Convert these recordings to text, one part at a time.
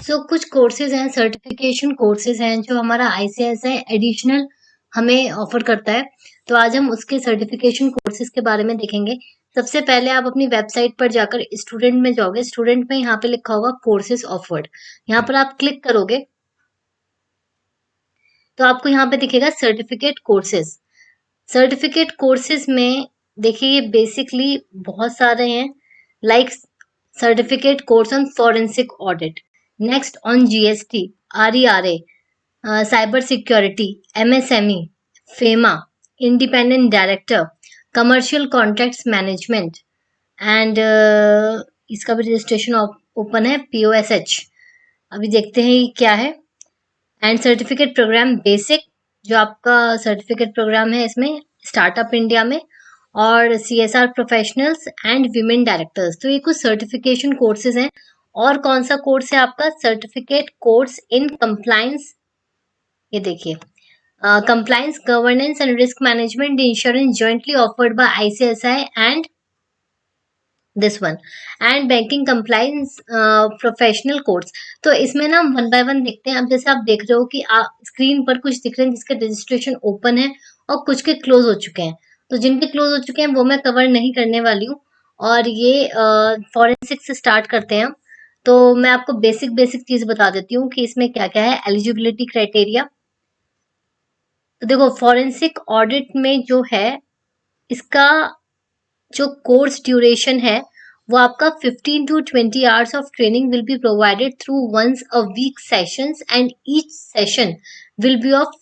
कुछ कोर्सेज हैं, certification courses हैं जो हमारा आईसीएसआई एडिशनल हमें ऑफर करता है। तो आज हम उसके सर्टिफिकेशन कोर्सेज के बारे में देखेंगे। सबसे पहले आप अपनी वेबसाइट पर जाकर स्टूडेंट में जाओगे। स्टूडेंट में यहाँ पे लिखा होगा कोर्सेज ऑफर्ड। यहाँ पर आप क्लिक करोगे तो आपको यहाँ पे दिखेगा सर्टिफिकेट कोर्सेज। सर्टिफिकेट कोर्सेज में देखिए ये बेसिकली बहुत सारे हैं, like certificate course on forensic audit, next on GST, RERA, cyber security, MSME, FEMA, independent director, commercial contracts management and इसका भी रजिस्ट्रेशन ओपन है, पीओएसएच। अभी देखते हैं ये क्या है। एंड सर्टिफिकेट प्रोग्राम बेसिक, जो आपका सर्टिफिकेट प्रोग्राम है इसमें स्टार्टअप इंडिया में, और CSR professionals and women directors. तो ये कुछ सर्टिफिकेशन कोर्सेज हैं। और कौन सा कोर्स है आपका? Certificate course in compliance. ये देखिए, compliance, governance and risk management insurance jointly offered by ICSI and this one and banking compliance professional course। तो इसमें ना वन बाय वन देखते हैं। अब जैसे आप देख रहे हो कि स्क्रीन पर कुछ दिख रहे हैं जिसके रजिस्ट्रेशन ओपन है और कुछ के क्लोज हो चुके हैं। तो जिनके क्लोज हो चुके हैं वो मैं कवर नहीं करने वाली हूँ। और ये फॉरेंसिक से स्टार्ट करते हैं हम। तो मैं आपको बेसिक बेसिक चीज बता देती हूँ कि इसमें क्या क्या है। एलिजिबिलिटी क्राइटेरिया, तो देखो फॉरेंसिक ऑडिट में जो है इसका जो कोर्स ड्यूरेशन है वो आपका 15 to 20 hours of training will be provided through once a week sessions and each session will be of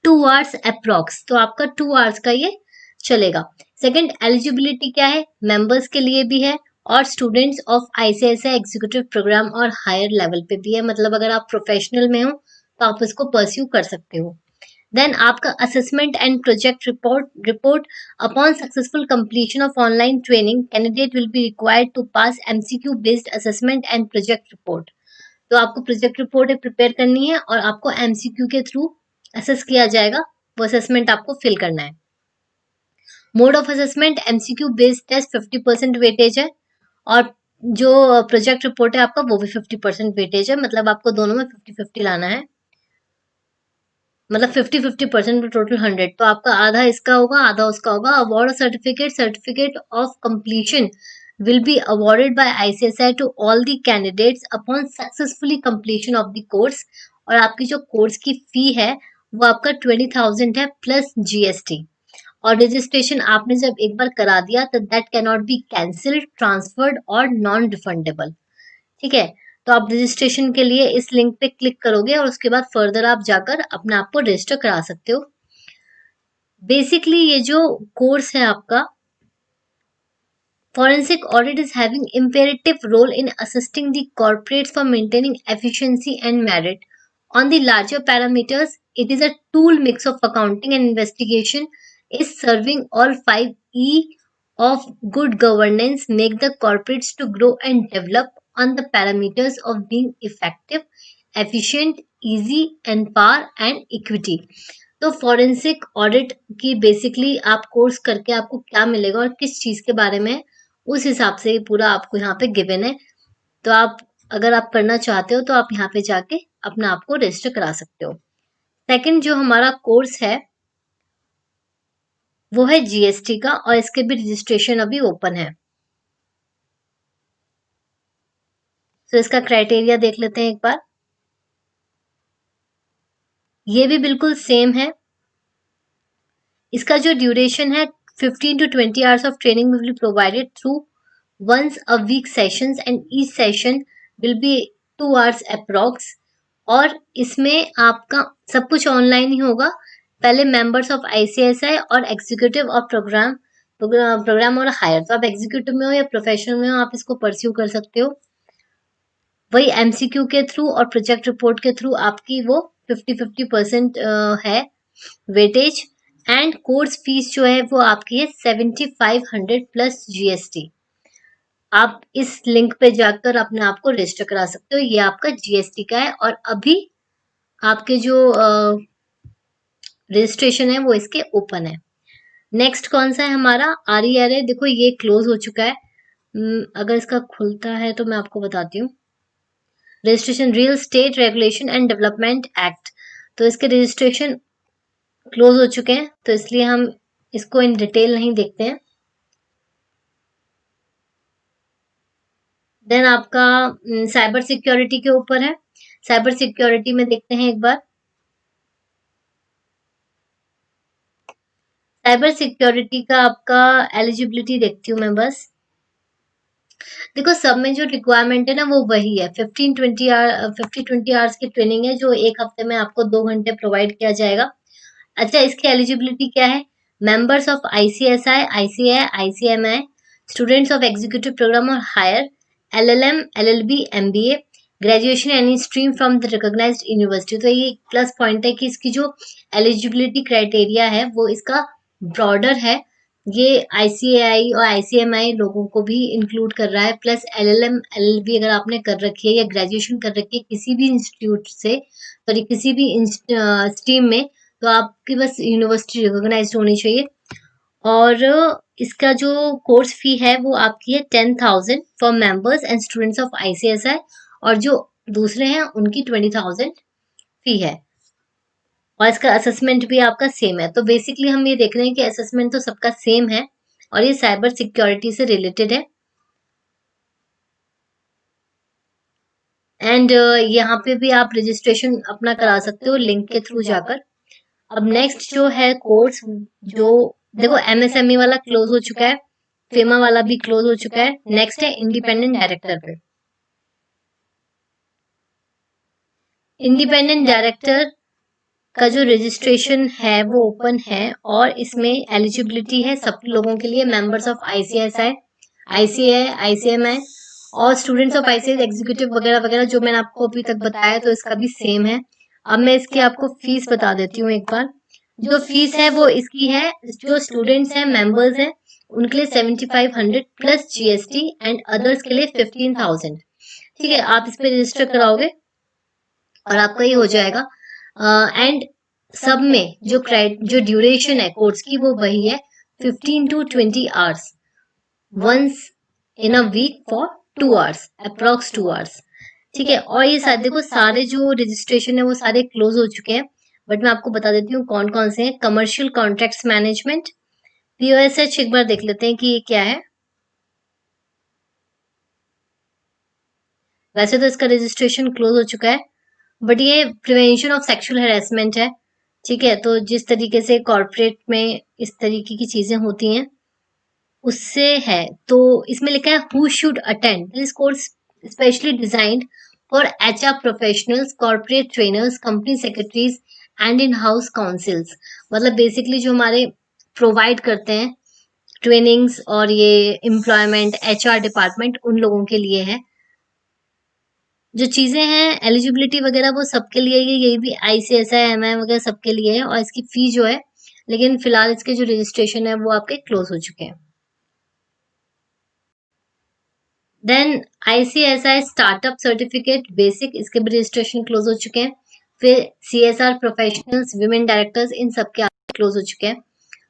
2 hours approx। तो आपका 2 hours का ये चलेगा। सेकंड, एलिजिबिलिटी क्या है? मेंबर्स के लिए भी है और students of ICSI executive programme और हायर लेवल पे भी है। मतलब अगर आप प्रोफेशनल में हो तो आप इसको परस्यू कर सकते हो। देन आपका assessment and project report upon successful completion of online training candidate will be required to pass MCQ based assessment and project report. तो आपको प्रोजेक्ट रिपोर्ट प्रिपेयर करनी है और आपको एमसीक्यू के थ्रू असेस किया जाएगा। वो असेसमेंट आपको फिल करना है। Mode of assessment MCQ based test 50% weightage है और जो प्रोजेक्ट रिपोर्ट है आपका वो भी 50% वेटेज है। मतलब आपको दोनों में 50-50 लाना है। मतलब 50-50% टोटल 100। तो आपका आधा इसका होगा आधा उसका होगा। Award certificate of completion will be awarded by ICSI to all the candidates upon successfully completion of the course। और आपकी जो कोर्स की फी है वो आपका 20,000 है प्लस जीएसटी। और रजिस्ट्रेशन आपने जब एक बार करा दिया तो that can not be cancelled, transferred और नॉन रिफंडेबल। ठीक है, तो आप रजिस्ट्रेशन के लिए इस लिंक पे क्लिक करोगे और उसके बाद फर्दर आप जाकर अपने आप को रजिस्टर करा सकते हो। बेसिकली ये जो कोर्स है आपका forensic audit is having imperative role in assisting the corporates for maintaining efficiency and merit on the larger parameters. It is a tool mix of accounting and investigation, is serving all 5 E of good governance, make the corporates to grow and develop on the parameters of being effective, efficient, easy, and power and equity। तो forensic audit की basically आप course करके आपको क्या मिलेगा और किस चीज के बारे में, उस हिसाब से पूरा आपको यहाँ पे गिवन है। तो आप अगर आप करना चाहते हो तो आप यहाँ पे जाके अपने आप को रजिस्टर करा सकते हो। सेकंड जो हमारा कोर्स है वो है जीएसटी का और इसके भी रजिस्ट्रेशन अभी ओपन है। तो इसका क्राइटेरिया देख लेते हैं एक बार। ये भी बिल्कुल सेम है। इसका जो ड्यूरेशन है 15 to 20 hours of training will be provided through once a week sessions and each session will be 2 hours approx। और इसमें आपका सब कुछ ऑनलाइन ही होगा। पहले मेंबर्स ऑफ आईसीएसआई और एग्जीक्यूटिव ऑफ प्रोग्राम और हायर। तो आप एग्जीक्यूटिव में हो या प्रोफेशनल में हो आप इसको परस्यू कर सकते हो। वही एमसीक्यू के थ्रू और प्रोजेक्ट रिपोर्ट के थ्रू आपकी वो 50-50% है वेटेज। एंड कोर्स फीस जो है वो आपकी है 7500 प्लस जीएसटी। आप इस लिंक पे जाकर अपने आप को रजिस्टर करा सकते हो। ये आपका जीएसटी का है और अभी आपके जो रजिस्ट्रेशन है वो इसके ओपन है। नेक्स्ट कौन सा है हमारा? आरईआरए। देखो ये क्लोज हो चुका है। अगर इसका खुलता है तो मैं आपको बताती हूँ। Registration real estate regulation and development act, तो इसके रजिस्ट्रेशन क्लोज हो चुके हैं, तो इसलिए हम इसको इन डिटेल नहीं देखते हैं। देन आपका साइबर सिक्योरिटी के ऊपर है। साइबर सिक्योरिटी में देखते हैं एक बार। साइबर सिक्योरिटी का आपका एलिजिबिलिटी देखती हूँ मैं बस। देखो सब में जो रिक्वायरमेंट है ना वो वही है, 15-20 आवर्स की ट्रेनिंग है जो एक हफ्ते में आपको 2 घंटे प्रोवाइड किया जाएगा। अच्छा, इसकी एलिजिबिलिटी क्या है? Members of ICSI, ICA, ICMI, students of executive programme और higher, LLM, LLB, MBA, graduation any stream from the recognised university. तो ये प्लस पॉइंट है कि इसकी जो एलिजिबिलिटी क्राइटेरिया है वो इसका ब्रॉडर है। ये आईसीएआई और आईसीएमआई लोगों को भी इंक्लूड कर रहा है, प्लस एलएलएम, एलएलबी अगर आपने कर रखी है या ग्रेजुएशन कर रखी है किसी भी इंस्टीट्यूट से, सॉरी किसी भी स्ट्रीम में, तो आपकी बस यूनिवर्सिटी रिकॉग्नाइज्ड होनी चाहिए। और इसका जो कोर्स फी है वो आपकी है 10,000 for members and students of ICSI, और जो दूसरे हैं उनकी 20,000 फी है। और इसका असेसमेंट भी आपका सेम है। तो बेसिकली हम ये देख रहे हैं कि असेसमेंट तो सबका सेम है और ये साइबर सिक्योरिटी से रिलेटेड है। एंड यहाँ पे भी आप रजिस्ट्रेशन अपना करा सकते हो लिंक के थ्रू जाकर। अब नेक्स्ट जो है कोर्स, जो देखो एमएसएमई वाला क्लोज हो चुका है, फेमा वाला भी क्लोज हो चुका है। नेक्स्ट है इंडिपेंडेंट डायरेक्टर पे। इंडिपेंडेंट डायरेक्टर का जो रजिस्ट्रेशन है वो ओपन है और इसमें एलिजिबिलिटी है सब लोगों के लिए, members of ICSI, ICA, ICMI और स्टूडेंट्स ऑफ आईसीएस एग्जीक्यूटिव वगैरह वगैरह जो मैंने आपको अभी तक बताया, तो इसका भी सेम है। अब मैं इसकी आपको फीस बता देती हूँ एक बार। जो फीस है वो इसकी है, जो स्टूडेंट्स हैं, मेंबर्स हैं, उनके लिए 7500 प्लस जीएसटी एंड अदर्स के लिए 15,000। ठीक है, आप इस पे रजिस्टर कराओगे और आपका ये हो जाएगा। एंड सब में जो ड्यूरेशन है कोर्स की वो वही है, 15 to 20 hours once in a week for 2 hours, approx 2 hours. ठीक है, और ये सारे देखो सारे जो रजिस्ट्रेशन है वो सारे क्लोज हो चुके हैं, बट मैं आपको बता देती हूँ कौन कौन से हैं। कमर्शियल कॉन्ट्रैक्ट्स मैनेजमेंट, पीओएसएच एक बार देख लेते हैं कि ये क्या है। वैसे तो इसका रजिस्ट्रेशन क्लोज हो चुका है, बट ये प्रिवेंशन ऑफ सेक्सुअल हैरेसमेंट है। ठीक है, तो जिस तरीके से कॉर्पोरेट में इस तरीके की चीजें होती हैं उससे है। तो इसमें लिखा है who should attend this course specially designed for HR professionals, corporate trainers, company secretaries and in house councils. मतलब बेसिकली जो हमारे प्रोवाइड करते हैं ट्रेनिंग्स और ये एम्प्लॉयमेंट एचआर डिपार्टमेंट, उन लोगों के लिए है। जो चीजें हैं एलिजिबिलिटी वगैरह वो सबके लिए ही, यही भी आईसीएसआई, एमआई वगैरह सबके लिए है। और इसकी फी जो है, लेकिन फिलहाल इसके जो रजिस्ट्रेशन है वो आपके क्लोज हो चुके हैं। Then ICSI startup certificate basic, इसके भी रजिस्ट्रेशन क्लोज हो चुके हैं। फिर सीएसआर प्रोफेशनल्स, विमेन डायरेक्टर्स, इन सब के क्लोज हो चुके हैं।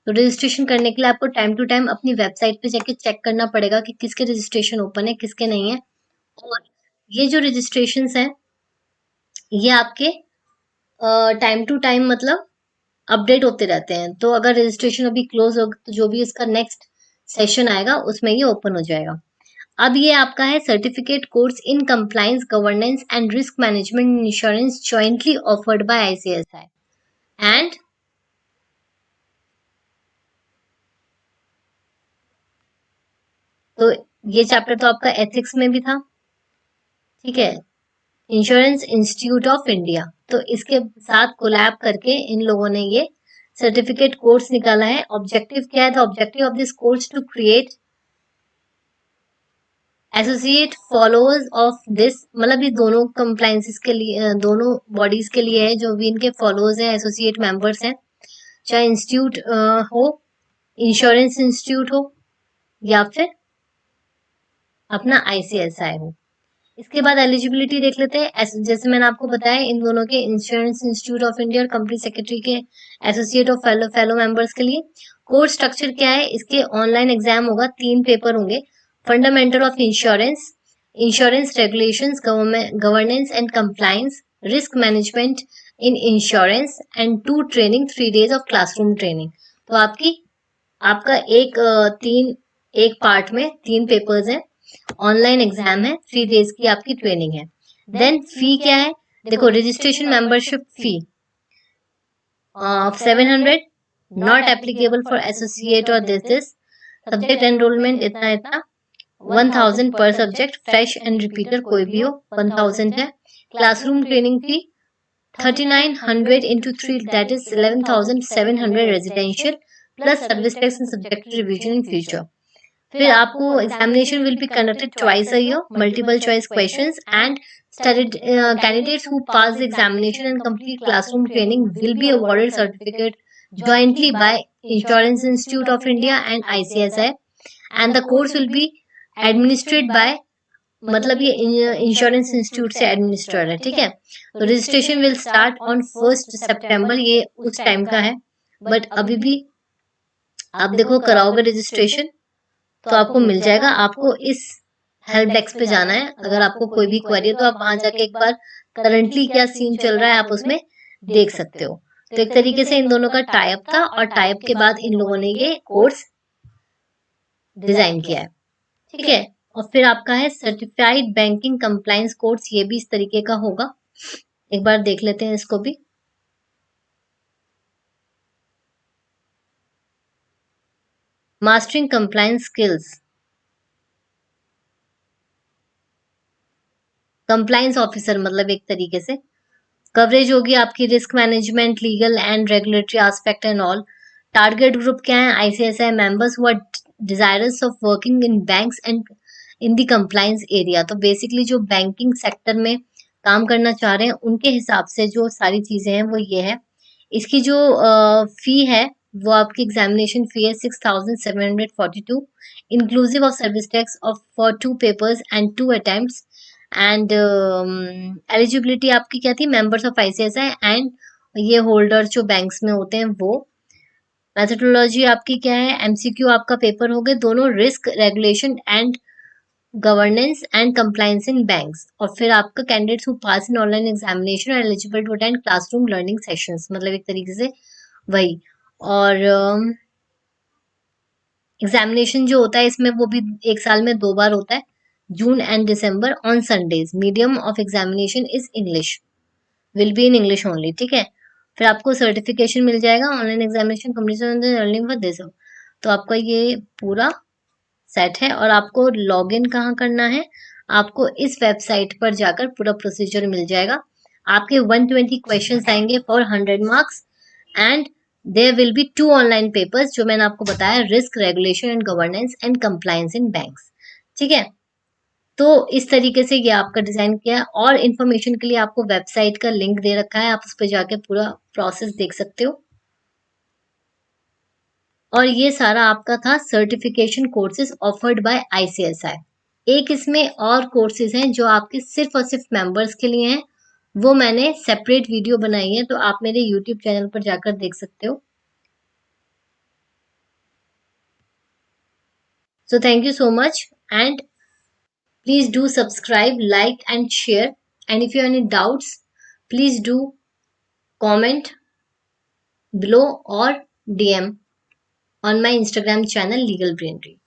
तो रजिस्ट्रेशन करने के लिए आपको टाइम टू टाइम अपनी वेबसाइट पे जाके चेक करना पड़ेगा कि किसके रजिस्ट्रेशन ओपन है किसके नहीं है। और ये जो रजिस्ट्रेशंस हैं ये आपके टाइम टू टाइम मतलब अपडेट होते रहते हैं। तो अगर रजिस्ट्रेशन अभी क्लोज हो तो जो भी इसका नेक्स्ट सेशन आएगा उसमें ये ओपन हो जाएगा। अब ये आपका है certificate course in compliance, governance and risk management insurance jointly offered by ICSI and तो ये चैप्टर तो आपका एथिक्स में भी था। ठीक है, इंश्योरेंस इंस्टीट्यूट ऑफ इंडिया, तो इसके साथ कोलैब करके इन लोगों ने ये सर्टिफिकेट कोर्स निकाला है। ऑब्जेक्टिव क्या है? The objective of this course to create associate followers of this, मतलब ये दोनों कंप्लायंसेस के लिए, दोनों बॉडीज के लिए है, जो भी इनके फॉलोअर्स हैं, एसोसिएट मेंबर्स हैं, चाहे इंस्टीट्यूट हो, इंश्योरेंस इंस्टीट्यूट हो या फिर अपना आईसीएसआई हो। इसके बाद एलिजिबिलिटी देख लेते हैं। जैसे मैंने आपको बताया इन दोनों के, इंश्योरेंस इंस्टीट्यूट ऑफ इंडिया और कंपनी सेक्रेटरी के एसोसिएट ऑफ फेलो मेंबर्स के लिए कोर्स स्ट्रक्चर क्या है? इसके ऑनलाइन एग्जाम होगा, 3 पेपर होंगे। Fundamental of insurance, insurance regulations, governance and compliance, risk management in insurance and 2 training, 3 days of classroom training. तो आपका एक पार्ट में 3 पेपर्स हैं, ऑनलाइन एग्जाम है, 3 days की आपकी ट्रेनिंग है। देन फी क्या है, देखो registration membership fee of 700, not applicable for associate और दिस सब्जेक्ट एनरोलमेंट इतना 1000 पर सब्जेक्ट, फ्रेश एंड रिपीटर कोई भी हो 1000 है। Classroom training fee 3900 into 3, that is 11,700 residential plus service tax and subject revision in future. फिर आपको examination will be conducted twice a year, multiple choice questions and studied candidates who pass the examination and complete classroom training will be awarded certificate jointly by Insurance Institute of India and ICSI, and the course will be administered by, मतलब ये insurance institute से administrator है, ठीक है। तो registration will start on 1 सितंबर, ये उस time का है, बट अभी भी आप देखो कराओगे रजिस्ट्रेशन तो आपको मिल जाएगा। आपको इस हेल्प डेस्क पे जाना है, अगर आपको कोई भी क्वेरी है तो आप वहां जाके एक बार करंटली क्या सीन चल रहा है आप उसमें देख सकते हो। तो एक तरीके से इन दोनों का टाई अप था और टाई अप के बाद इन लोगों ने ये कोर्स डिजाइन किया है, ठीक है। और फिर आपका है सर्टिफाइड बैंकिंग कंप्लायंस कोर्स, ये भी इस तरीके का होगा। एक बार देख लेते हैं इसको भी। Mastering compliance skills, compliance officer मतलब एक तरीके से कवरेज होगी आपकी risk management, legal and regulatory aspect and all. Target group क्या है, ICICI members who are desirous of working in banks and in the compliance area. तो बेसिकली जो बैंकिंग सेक्टर में काम करना चाह रहे हैं उनके हिसाब से जो सारी चीजें हैं वो ये है। इसकी जो फी है वो आपकी एग्जामिनेशन फी है 6742 inclusive of service tax of for 2 papers and 2 attempts. And eligibility आपकी क्या थी, मेंबर्स ऑफ आईसीआईसीआई एंड ये होल्डर जो बैंक्स में होते हैं वो। मेथोडोलॉजी आपकी क्या है, एमसीक्यू आपका पेपर हो गए दोनों, risk regulation and governance and compliance in banks. और फिर आपका candidates who pass in online examination are eligible to attend classroom learning sessions, मतलब एक तरीके से वही। और एग्जामिनेशन जो होता है इसमें वो भी एक साल में 2 बार होता है, June and December on Sundays. Medium of examination is English, will be in English only, ठीक है। फिर आपको सर्टिफिकेशन मिल जाएगा online examination completion learning for this. तो आपका ये पूरा सेट है। और आपको लॉगिन कहाँ करना है, आपको इस वेबसाइट पर जाकर पूरा प्रोसीजर मिल जाएगा। आपके 120 क्वेश्चंस आएंगे for 100 marks and there will be 2 online papers जो मैंने आपको बताया, risk regulation and governance and compliance in banks, ठीक है। तो इस तरीके से ये आपका डिजाइन किया है। और इन्फॉर्मेशन के लिए आपको वेबसाइट का लिंक दे रखा है, आप उस पर जाके पूरा प्रोसेस देख सकते हो। और ये सारा आपका था certification courses offered by ICSI. एक इसमें और कोर्सेज हैं जो आपके सिर्फ और सिर्फ मेंबर्स के लिए हैं, वो मैंने सेपरेट वीडियो बनाई है, तो आप मेरे यूट्यूब चैनल पर जाकर देख सकते हो। So thank you so much, and please do subscribe, like and share, and if you have any doubts please do comment below or DM on my Instagram channel Legal Braintree.